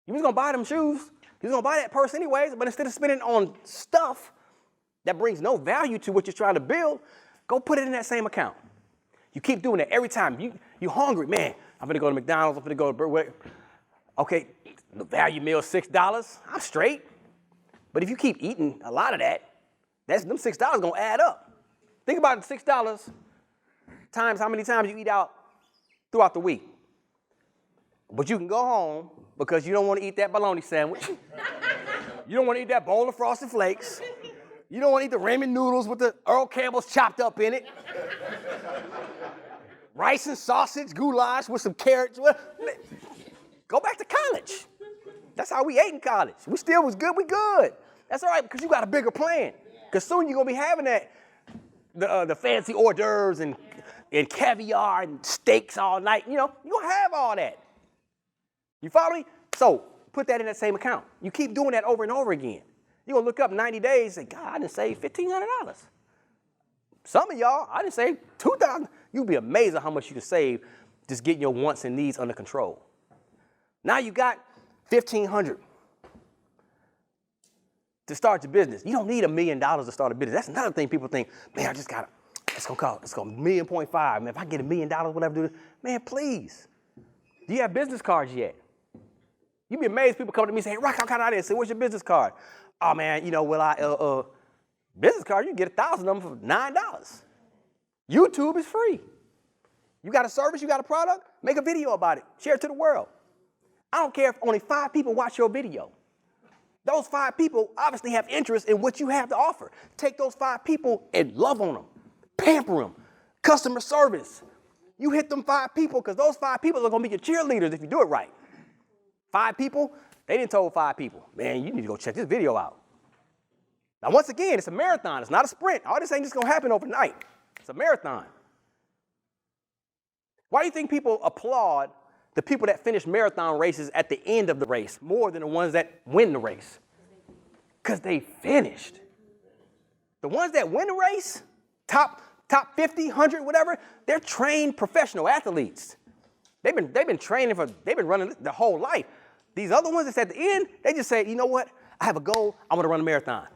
You was going to buy them shoes. You was going to buy that purse anyways. But instead of spending on stuff that brings no value to what you're trying to build, go put it in that same account. You keep doing it every time. You're hungry. Man, I'm going to go to McDonald's. I'm going to go to okay, the value meal is $6. I'm straight. But if you keep eating a lot of that, them $6 going to add up. Think about the $6 times how many times you eat out throughout the week. But you can go home because you don't want to eat that bologna sandwich. You don't want to eat that bowl of Frosted Flakes. You don't want to eat the ramen noodles with the Earl Campbell's chopped up in it. Rice and sausage, goulash with some carrots. Go back to college. That's how we ate in college. We still was good. We good. That's all right because you got a bigger plan. Because soon you're going to be having that the fancy hors d'oeuvres and caviar and steaks all night. You know, you're going to have all that. You follow me? So put that in that same account. You keep doing that over and over again. You're going to look up 90 days and say, God, I done saved $1,500. Some of y'all, I done saved $2,000. You'll be amazed at how much you can save just getting your wants and needs under control. Now you got $1,500 to start your business. You don't need $1 million to start a business. That's another thing people think, man, I just got to, it's going to $1.5 million. Man, if I get $1 million, whatever, do this. Man, please. Do you have business cards yet? You'd be amazed people come to me and say, hey, Rock, how can I do this? Say, what's your business card? Oh, man, you know, business card, you can get 1,000 of them for $9. YouTube is free. You got a service, you got a product, make a video about it. Share it to the world. I don't care if only 5 people watch your video. Those 5 people obviously have interest in what you have to offer. Take those 5 people and love on them, pamper them, customer service. You hit them 5 people because those 5 people are going to be your cheerleaders if you do it right. 5 people, they didn't told 5 people, man, you need to go check this video out. Now, once again, it's a marathon. It's not a sprint. All this ain't just going to happen overnight. It's a marathon. Why do you think people applaud the people that finish marathon races at the end of the race more than the ones that win the race? Because they finished. The ones that win the race, top 50, 100, whatever, they're trained professional athletes. They've been training they've been running their whole life. These other ones that's at the end, they just say, you know what? I have a goal. I want to run a marathon.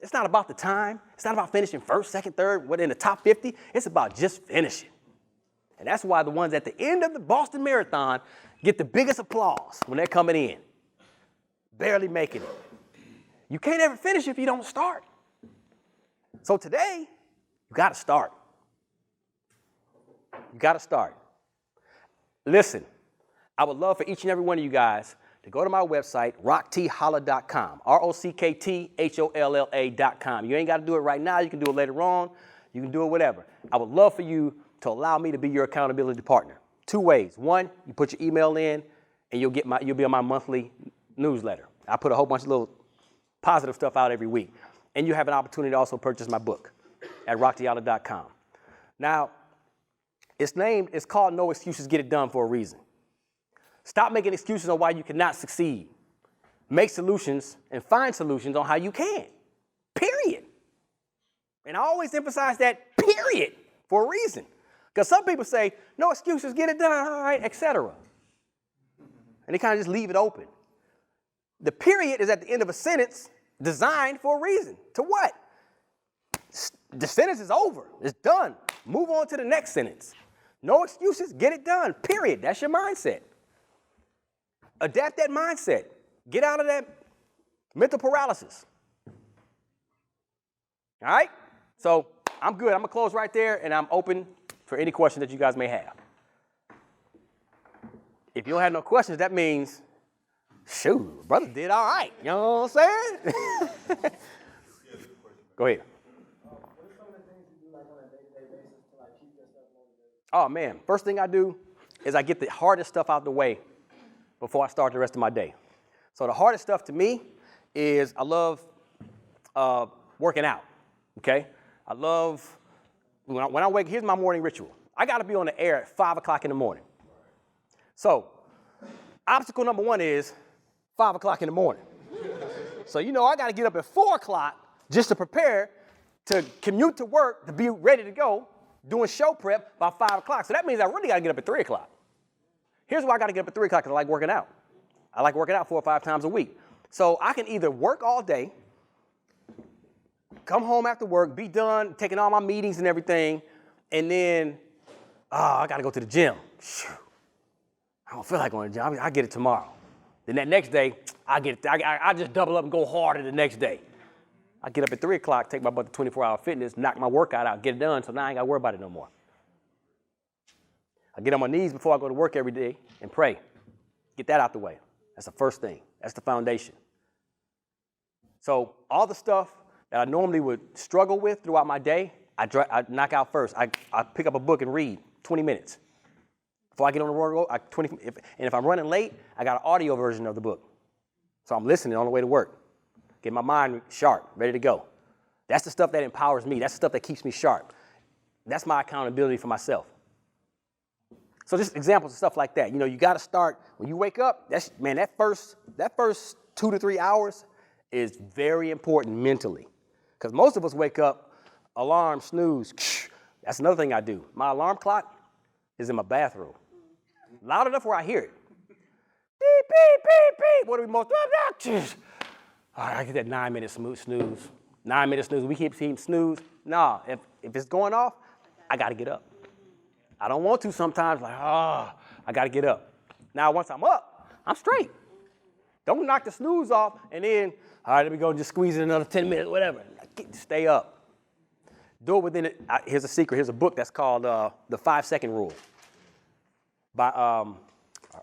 It's not about the time. It's not about finishing first, second, third, in the top 50. It's about just finishing. And that's why the ones at the end of the Boston Marathon get the biggest applause when they're coming in. Barely making it. You can't ever finish if you don't start. So today, you got to start. You got to start. Listen, I would love for each and every one of you guys to go to my website, rocketholla.com, ROCKTHOLLA.com. You ain't got to do it right now. You can do it later on. You can do it whatever. I would love for you to allow me to be your accountability partner. 2 ways. 1, you put your email in, and you'll be on my monthly newsletter. I put a whole bunch of little positive stuff out every week. And you have an opportunity to also purchase my book at rocketholla.com. Now, it's called No Excuses, Get It Done for a reason. Stop making excuses on why you cannot succeed. Make solutions and find solutions on how you can. Period. And I always emphasize that period for a reason. Because some people say, no excuses, get it done, all right, etc. And they kind of just leave it open. The period is at the end of a sentence designed for a reason. To what? The sentence is over. It's done. Move on to the next sentence. No excuses, get it done, period. That's your mindset. Adapt that mindset. Get out of that mental paralysis. All right? So I'm good. I'm going to close right there, and I'm open for any questions that you guys may have. If you don't have no questions, that means, shoot, brother did all right. You know what I'm saying? Go ahead. What are some of the things you do like on a day-to-day basis to like keep yourself motivated? Oh, man. First thing I do is I get the hardest stuff out the way before I start the rest of my day. So the hardest stuff to me is I love working out, okay? I love, when I wake, here's my morning ritual. I got to be on the air at 5 o'clock in the morning. So obstacle number 1 is 5 o'clock in the morning. So, you know, I got to get up at 4 o'clock just to prepare to commute to work, to be ready to go, doing show prep by 5 o'clock. So that means I really got to get up at 3 o'clock. Here's why I got to get up at 3 o'clock, because I like working out. I like working out 4 or 5 times a week. So I can either work all day, come home after work, be done, taking all my meetings and everything, and then, I got to go to the gym. Phew. I don't feel like going to the gym. I get it tomorrow. Then that next day, I just double up and go harder the next day. I get up at 3 o'clock, take my butt to 24-hour fitness, knock my workout out, get it done, so now I ain't got to worry about it no more. I get on my knees before I go to work every day and pray. Get that out the way. That's the first thing. That's the foundation. So all the stuff that I normally would struggle with throughout my day, I knock out first. I pick up a book and read 20 minutes. Before I get on the road, if I'm running late, I got an audio version of the book. So I'm listening on the way to work. Get my mind sharp, ready to go. That's the stuff that empowers me. That's the stuff that keeps me sharp. That's my accountability for myself. So just examples of stuff like that. You got to start when you wake up. That first 2 to 3 hours is very important mentally, because most of us wake up, alarm, snooze. That's another thing I do. My alarm clock is in my bathroom, loud enough where I hear it. Beep, beep, beep, beep. What are we most? All right, I get that 9-minute snooze. 9-minute snooze. We keep seeing snooze. Nah, if it's going off, I got to get up. I don't want to sometimes, I got to get up. Now, once I'm up, I'm straight. Don't knock the snooze off and then, all right, let me go and just squeeze in another 10 minutes, whatever. Stay up. Do it within it. Here's a secret. Here's a book that's called The 5-Second Rule by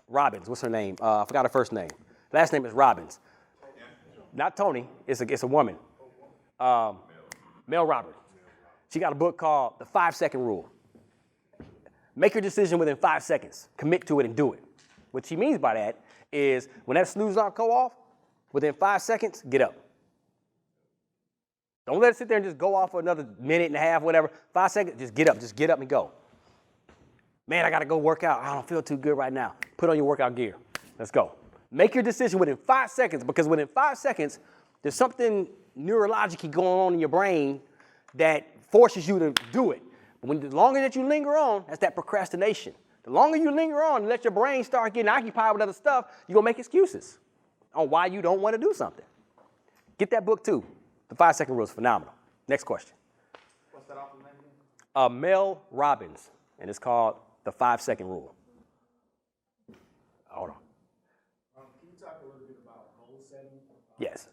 Robbins. What's her name? I forgot her first name. Last name is Robbins. Not Tony. It's a woman. Mel Robbins. She got a book called The 5-Second Rule. Make your decision within 5 seconds. Commit to it and do it. What she means by that is when that snooze alarm go off, within 5 seconds, get up. Don't let it sit there and just go off for another minute and a half, whatever. 5 seconds, just get up and go. Man, I got to go work out. I don't feel too good right now. Put on your workout gear. Let's go. Make your decision within 5 seconds, because within 5 seconds, there's something neurologically going on in your brain that forces you to do it. But the longer that you linger on, that's that procrastination. The longer you linger on and let your brain start getting occupied with other stuff, you're going to make excuses on why you don't want to do something. Get that book too. The 5-Second Rule is phenomenal. Next question. What's that author's name again? Mel Robbins, and it's called The 5-Second Rule. Hold on. Can you talk a little bit about goal setting? Yes.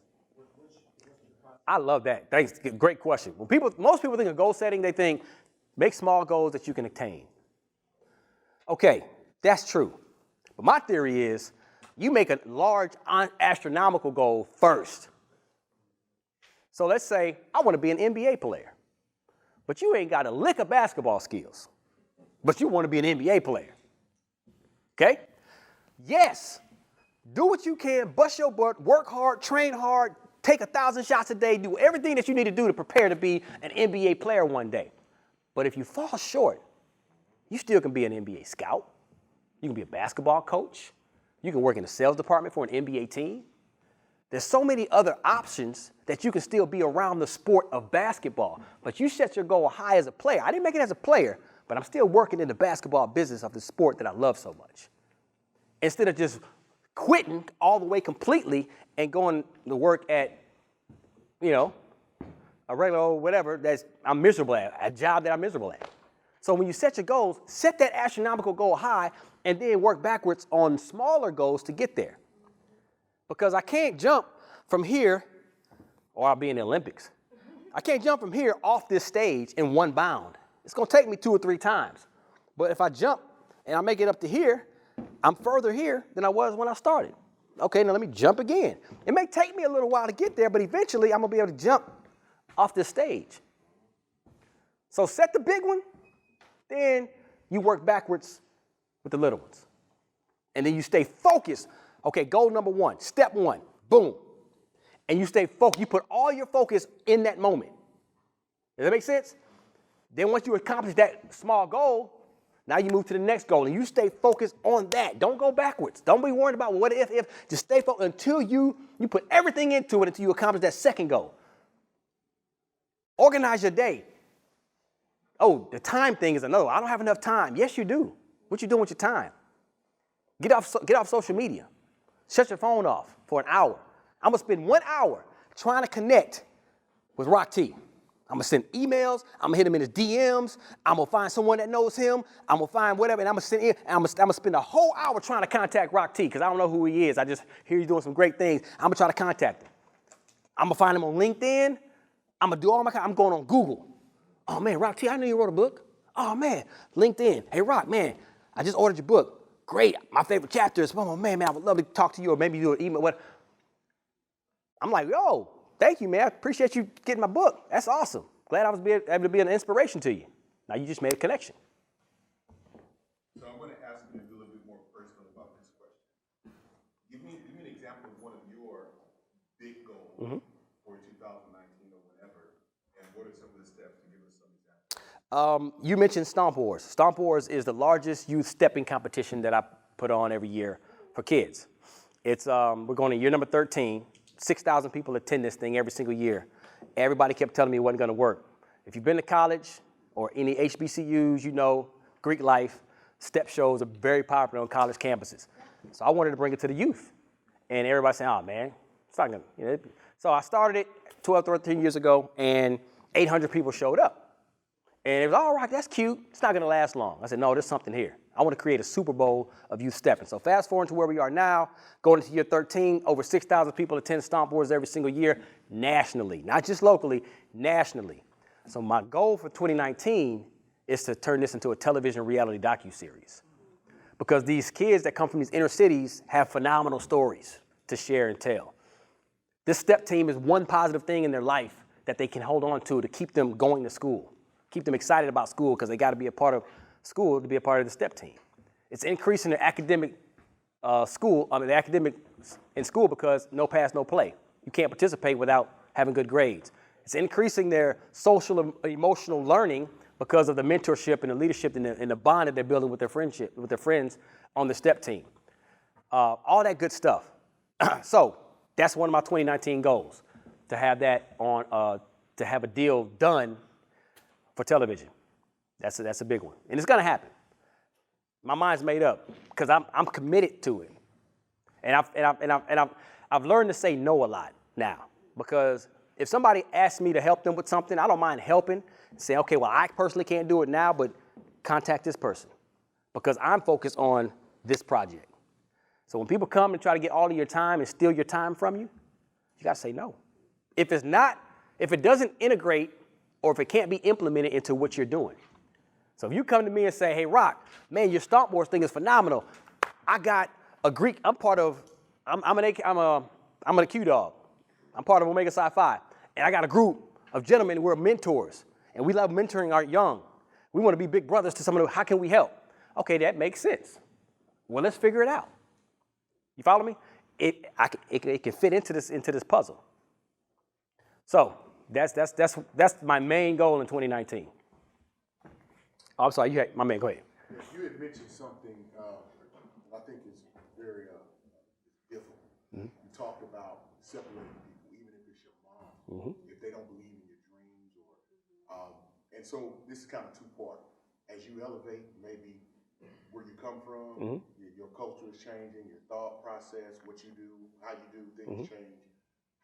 I love that. Thanks. Great question. Most people think of goal setting, they think make small goals that you can attain. Okay, that's true. But my theory is you make a large astronomical goal first. So let's say I want to be an NBA player, but you ain't got a lick of basketball skills, but you want to be an NBA player. Okay? Yes, do what you can, bust your butt, work hard, train hard, take 1,000 shots a day, do everything that you need to do to prepare to be an NBA player one day. But if you fall short, you still can be an NBA scout. You can be a basketball coach. You can work in the sales department for an NBA team. There's so many other options that you can still be around the sport of basketball. But you set your goal high as a player. I didn't make it as a player, but I'm still working in the basketball business of the sport that I love so much. Instead of just quitting all the way completely and going to work at, a regular old whatever I'm miserable at, a job that I'm miserable at. So when you set your goals, set that astronomical goal high and then work backwards on smaller goals to get there. Because I can't jump from here, or I'll be in the Olympics. I can't jump from here off this stage in one bound. It's going to take me 2 or 3 times. But if I jump and I make it up to here, I'm further here than I was when I started. Okay, now let me jump again. It may take me a little while to get there, but eventually I'm going to be able to jump off this stage. So set the big one, then you work backwards with the little ones. And then you stay focused. Okay, goal number 1, step 1, boom. And you stay focused. You put all your focus in that moment. Does that make sense? Then once you accomplish that small goal, now you move to the next goal and you stay focused on that. Don't go backwards. Don't be worried about what if. Just stay focused until you put everything into it until you accomplish that second goal. Organize your day. Oh, the time thing is another one. I don't have enough time. Yes, you do. What you doing with your time? Get off social media. Shut your phone off for an hour. I'm going to spend 1 hour trying to connect with Rock T. I'm going to send emails. I'm going to hit him in his DMs. I'm going to find someone that knows him. I'm going to find whatever, and I'm going to send in. I'm going to spend a whole hour trying to contact Rock T because I don't know who he is. I just hear he's doing some great things. I'm going to try to contact him. I'm going to find him on LinkedIn. I'm going to do I'm going on Google. Oh, man, Rock T, I know you wrote a book. Oh, man, LinkedIn. Hey, Rock, man, I just ordered your book. Great. My favorite chapter is, oh, man, I would love to talk to you or maybe do an email. What? I'm like, yo, thank you, man. I appreciate you getting my book. That's awesome. Glad I was able to be an inspiration to you. Now you just made a connection. So I'm going to ask you to be a little bit more personal about this question. Give me an example of one of your big goals for 2019 or whatever what are some of the steps to give us some examples? You mentioned Stomp Wars. Stomp Wars is the largest youth stepping competition that I put on every year for kids. It's we're going to year number 13. 6,000 people attend this thing every single year. Everybody kept telling me it wasn't going to work. If you've been to college or any HBCUs, you know Greek life, step shows are very popular on college campuses. So I wanted to bring it to the youth. And everybody said, oh man, it's not going to, you know. So I started it 12, 13 years ago, and 800 people showed up. And it was, all right, that's cute. It's not going to last long. I said, no, there's something here. I want to create a Super Bowl of youth stepping. So fast forward to where we are now, going into year 13, over 6,000 people attend Stomp Wars every single year nationally, not just locally, nationally. So my goal for 2019 is to turn this into a television reality docuseries. Because these kids that come from these inner cities have phenomenal stories to share and tell. This step team is one positive thing in their life that they can hold on to keep them going to school, keep them excited about school, because they got to be a part of school to be a part of the step team. It's increasing the academic the academics in school because no pass, no play. You can't participate without having good grades. It's increasing their social and emotional learning because of the mentorship and the leadership and the bond that they're building with their friends on the step team. All that good stuff. So that's one of my 2019 goals, to have that on, to have a deal done for television. That's a big one, and it's gonna happen. My mind's made up because I'm committed to it, and I've learned to say no a lot now, because if somebody asks me to help them with something, I don't mind helping and say, okay, well, I personally can't do it now, but contact this person, because I'm focused on this project. So when people come and try to get all of your time and steal your time from you, you gotta say no. If it doesn't integrate, or if it can't be implemented into what you're doing. So if you come to me and say, hey, Rock, man, your Stomp Wars thing is phenomenal. I got a Greek, I'm a Q dog. I'm part of Omega Psi Phi. And I got a group of gentlemen who are mentors, and we love mentoring our young. We want to be big brothers to some of them. How can we help? Okay, that makes sense. Well, let's figure it out. You follow me? It can fit into this puzzle. So that's my main goal in 2019. Oh, I'm sorry, my man, go ahead. You had mentioned something I think is very difficult. Mm-hmm. You talked about separating people, even if it's your mom, if they don't believe in your dreams, and so this is kind of two-part. As you elevate, maybe where you come from, your culture is changing, your thought process, what you do, how you do things change.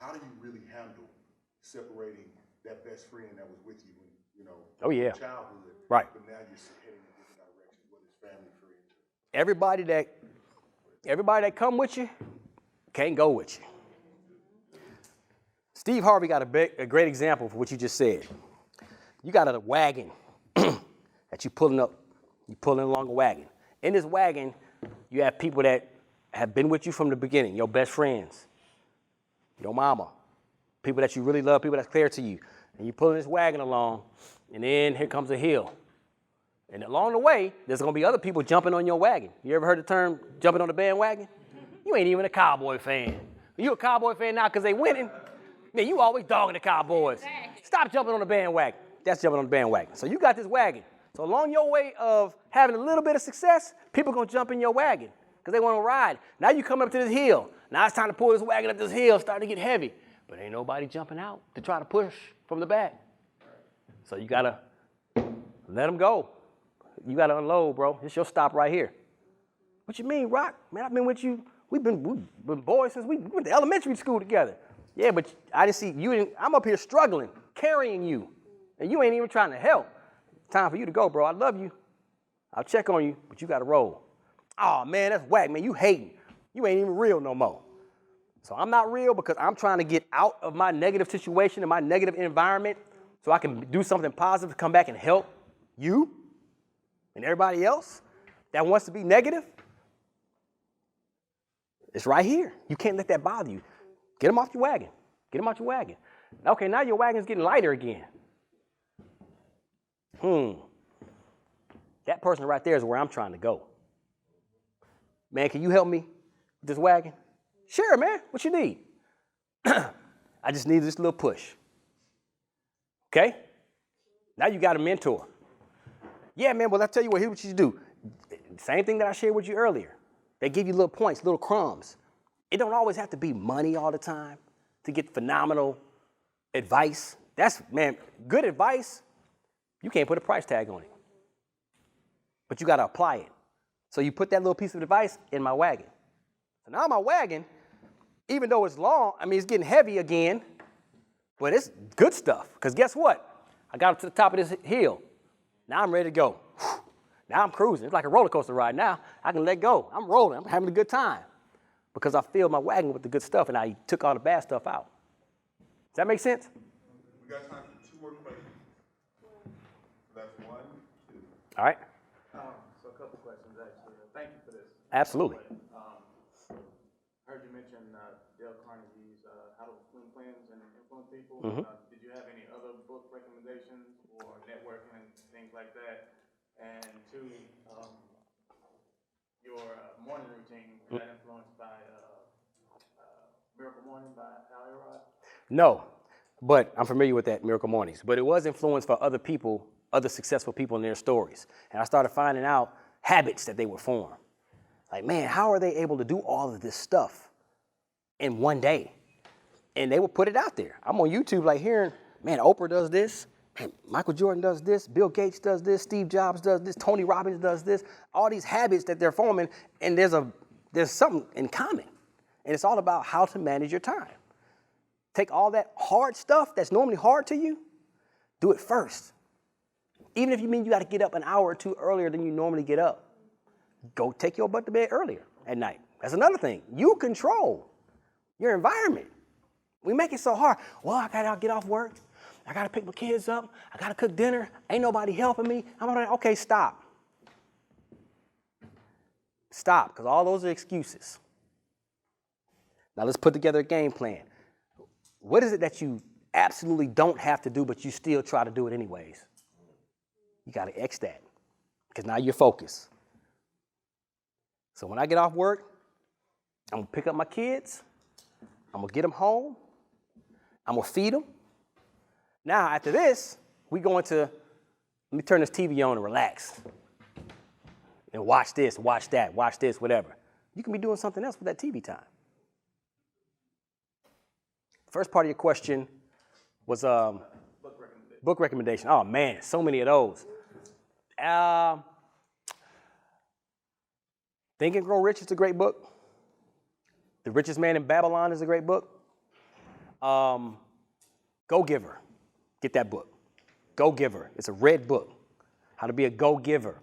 How do you really handle separating that best friend that was with you when, childhood, right? But now you're heading in different directions, whether it's family, friends. Everybody that come with you can't go with you. Steve Harvey got a great example for what you just said. You got a wagon that you're pulling along a wagon. In this wagon, you have people that have been with you from the beginning, your best friends, your mama, people that you really love, people that's clear to you. And you're pulling this wagon along, and then here comes a hill. And along the way, there's gonna be other people jumping on your wagon. You ever heard the term jumping on the bandwagon? You ain't even a Cowboy fan. You a Cowboy fan now because they winning? Man, you always dogging the Cowboys. Stop jumping on the bandwagon. That's jumping on the bandwagon. So you got this wagon. So along your way of having a little bit of success, people gonna jump in your wagon because they wanna ride. Now you come up to this hill. Now it's time to pull this wagon up this hill, starting to get heavy. But ain't nobody jumping out to try to push from the back. So you gotta let them go. You gotta unload, bro. It's your stop right here. What you mean, Rock? Man, I've been with you. We've been boys since we went to elementary school together. Yeah, but I didn't see you. I'm up here struggling, carrying you, and you ain't even trying to help. Time for you to go, bro. I love you. I'll check on you, but you gotta roll. Oh man, that's whack, man. You hating. You ain't even real no more. So I'm not real because I'm trying to get out of my negative situation and my negative environment so I can do something positive to come back and help you and everybody else that wants to be negative. It's right here. You can't let that bother you. Get them off your wagon. Get them off your wagon. Okay, now your wagon's getting lighter again. That person right there is where I'm trying to go. Man, can you help me with this wagon? Sure, man. What you need? I just need this little push. Okay? Now you got a mentor. Yeah, man, well, I'll tell you what, here's what you do. Same thing that I shared with you earlier. They give you little points, little crumbs. It don't always have to be money all the time to get phenomenal advice. That's, man, good advice, you can't put a price tag on it. But you got to apply it. So you put that little piece of advice in my wagon. So now my wagon, even though it's long, I mean, it's getting heavy again, but it's good stuff. Because guess what? I got up to the top of this hill. Now I'm ready to go. Now I'm cruising. It's like a roller coaster ride now. I can let go. I'm rolling. I'm having a good time because I filled my wagon with the good stuff and I took all the bad stuff out. Does that make sense? We got time for 2 more questions. So that's 1, 2. All right. So a couple questions actually. Thank you for this. Absolutely. Heard you mention Dale Carnegie's How to Influence and Influence People. Mm-hmm. Did you have any other book recommendations or networking and things like that? And 2, your morning routine, was that influenced by Miracle Morning by Al Elrod? No, but I'm familiar with that, Miracle Mornings. But it was influenced by other people, other successful people in their stories. And I started finding out habits that they would form. Like, man, how are they able to do all of this stuff in one day? And they would put it out there. I'm on YouTube like hearing, man, Oprah does this. Man, Michael Jordan does this. Bill Gates does this. Steve Jobs does this. Tony Robbins does this. All these habits that they're forming, and there's something in common. And it's all about how to manage your time. Take all that hard stuff that's normally hard to you, do it first. Even if you mean you got to get up an hour or 2 earlier than you normally get up, go take your butt to bed earlier at night. That's another thing. You control your environment. We make it so hard. Well, I got to get off work. I got to pick my kids up. I got to cook dinner. Ain't nobody helping me. Okay, stop. Stop, because all those are excuses. Now let's put together a game plan. What is it that you absolutely don't have to do, but you still try to do it anyways? You got to X that, because now you're focused. So when I get off work, I'm going to pick up my kids. I'm going to get them home. I'm going to feed them. Now, after this, we go into, let me turn this TV on and relax. And watch this, watch that, watch this, whatever. You can be doing something else with that TV time. First part of your question was book recommendation. Oh, man, so many of those. Think and Grow Rich is a great book. The Richest Man in Babylon is a great book. Go-Giver. Get that book. Go-Giver. It's a red book. How to be a go-giver.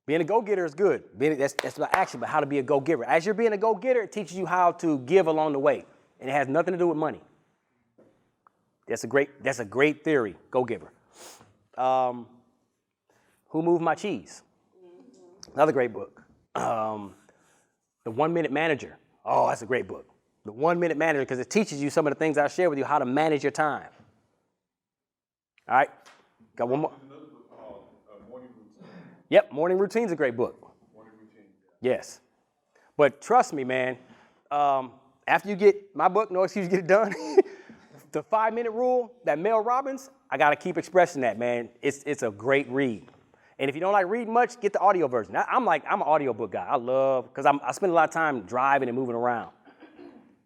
Being a go-getter is good. That's about action, but how to be a go-giver. As you're being a go-getter, it teaches you how to give along the way. And it has nothing to do with money. That's a great theory. Go-Giver. Who Moved My Cheese? Another great book. The 1 Minute Manager. Oh, that's a great book. The 1 Minute Manager, because it teaches you some of the things I shared with you, how to manage your time. All right, got one more. Another book called Morning Routine. Yep, Morning Routine's a great book. Morning Routine. Yes. But trust me, man, after you get my book, No Excuse, Get It Done, the 5-minute rule, that Mel Robbins, I got to keep expressing that, man. It's a great read. And if you don't like reading much, get the audio version. I'm an audiobook guy. I love, because I spend a lot of time driving and moving around.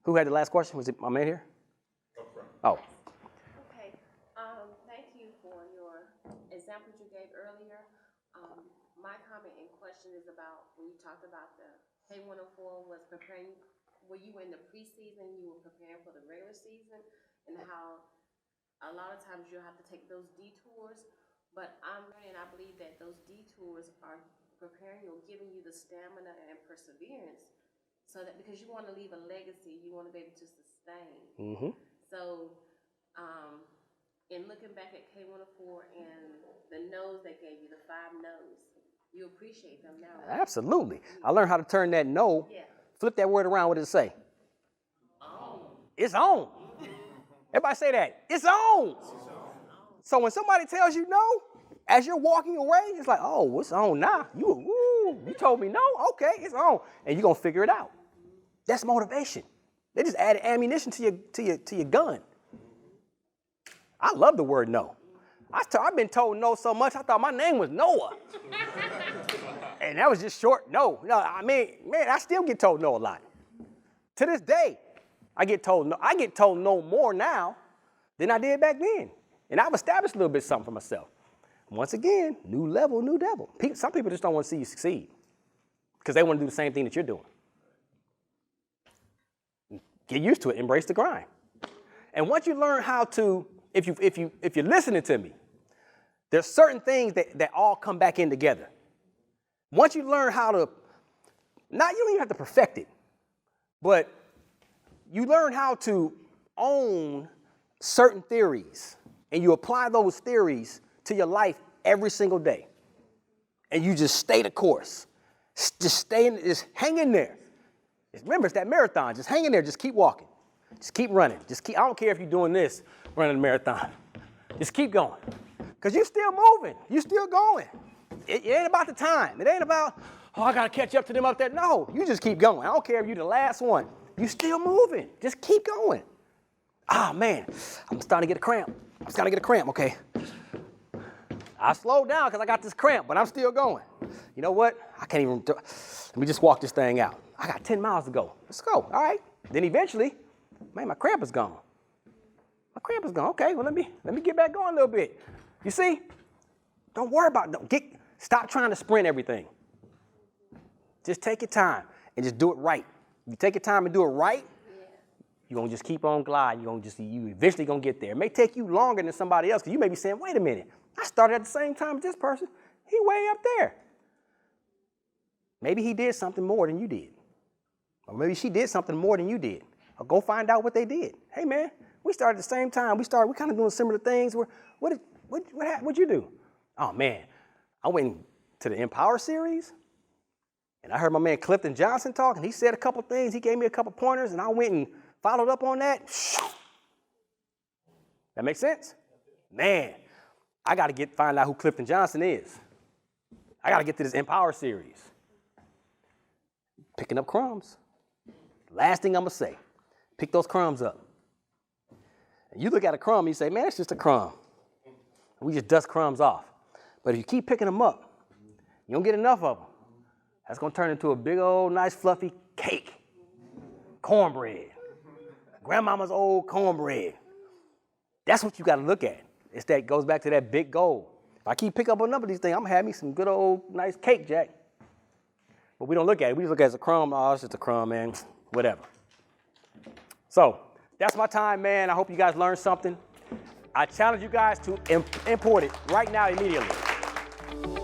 Who had the last question? Was it my man here? Oh. Okay. Thank you for your examples you gave earlier. My comment and question is about when you talked about the K104 was preparing. Were you in the preseason? You were preparing for the regular season, and how a lot of times you have to take those detours. But I'm learning, I believe that those detours are preparing you, giving you the stamina and perseverance, so that because you want to leave a legacy, you want to be able to sustain. Mm-hmm. So, in looking back at K104 and the no's they gave you, the 5 no's, you appreciate them now, right? Absolutely. I learned how to turn that no, flip that word around, what does it say? On. It's on. Everybody say that. It's on. So when somebody tells you no, as you're walking away, it's like, oh, it's on now. You told me no, okay, it's on. And you're going to figure it out. That's motivation. They just added ammunition to your gun. I love the word no. I've been told no so much, I thought my name was Noah. And that was just short no. No, I mean, man, I still get told no a lot. To this day, I get told no. I get told no more now than I did back then. And I've established a little bit something for myself. Once again, new level, new devil. Some people just don't want to see you succeed because they want to do the same thing that you're doing. Get used to it, embrace the grind. And once you learn how to, if you're listening to me, there's certain things that all come back in together. Once you learn how to, you don't even have to perfect it, but you learn how to own certain theories, and you apply those theories to your life every single day. And you just stay the course. Just hang in there. Remember, it's that marathon. Just hang in there. Just keep walking. Just keep running. I don't care if you're doing this, running a marathon. Just keep going. Because you're still moving. You're still going. It ain't about the time. It ain't about, I got to catch up to them up there. No, you just keep going. I don't care if you're the last one. You're still moving. Just keep going. Ah, man, I'm starting to get a cramp. Okay. I slowed down because I got this cramp, but I'm still going. You know what? I can't even let me just walk this thing out. I got 10 miles to go. Let's go. All right. Then eventually, man, my cramp is gone. Okay, well, let me get back going a little bit. You see? Don't worry about it. Stop trying to sprint everything. Just take your time and just do it right. You take your time and do it right, you're going to just keep on gliding. You eventually going to get there. It may take you longer than somebody else because you may be saying, wait a minute, I started at the same time as this person. He way up there. Maybe he did something more than you did. Or maybe she did something more than you did. Or go find out what they did. Hey, man, we started at the same time. We kind of doing similar things. What'd you do? Oh, man, I went to the Empower series, and I heard my man Clifton Johnson talk, and he said a couple things. He gave me a couple pointers, and I went and followed up on that. That makes sense? Man, I got to find out who Clifton Johnson is. I got to get to this Empower series. Picking up crumbs. Last thing I'm going to say, pick those crumbs up. And you look at a crumb, and you say, man, it's just a crumb. We just dust crumbs off. But if you keep picking them up, you don't get enough of them. That's going to turn into a big old nice fluffy cake. Cornbread. Grandmama's old cornbread. That's what you got to look at. It goes back to that big goal. If I keep picking up a number of these things, I'm going to have me some good old nice cake, Jack. But we don't look at it. We just look at it as a crumb. Oh, it's just a crumb, man. Whatever. So that's my time, man. I hope you guys learned something. I challenge you guys to import it right now, immediately.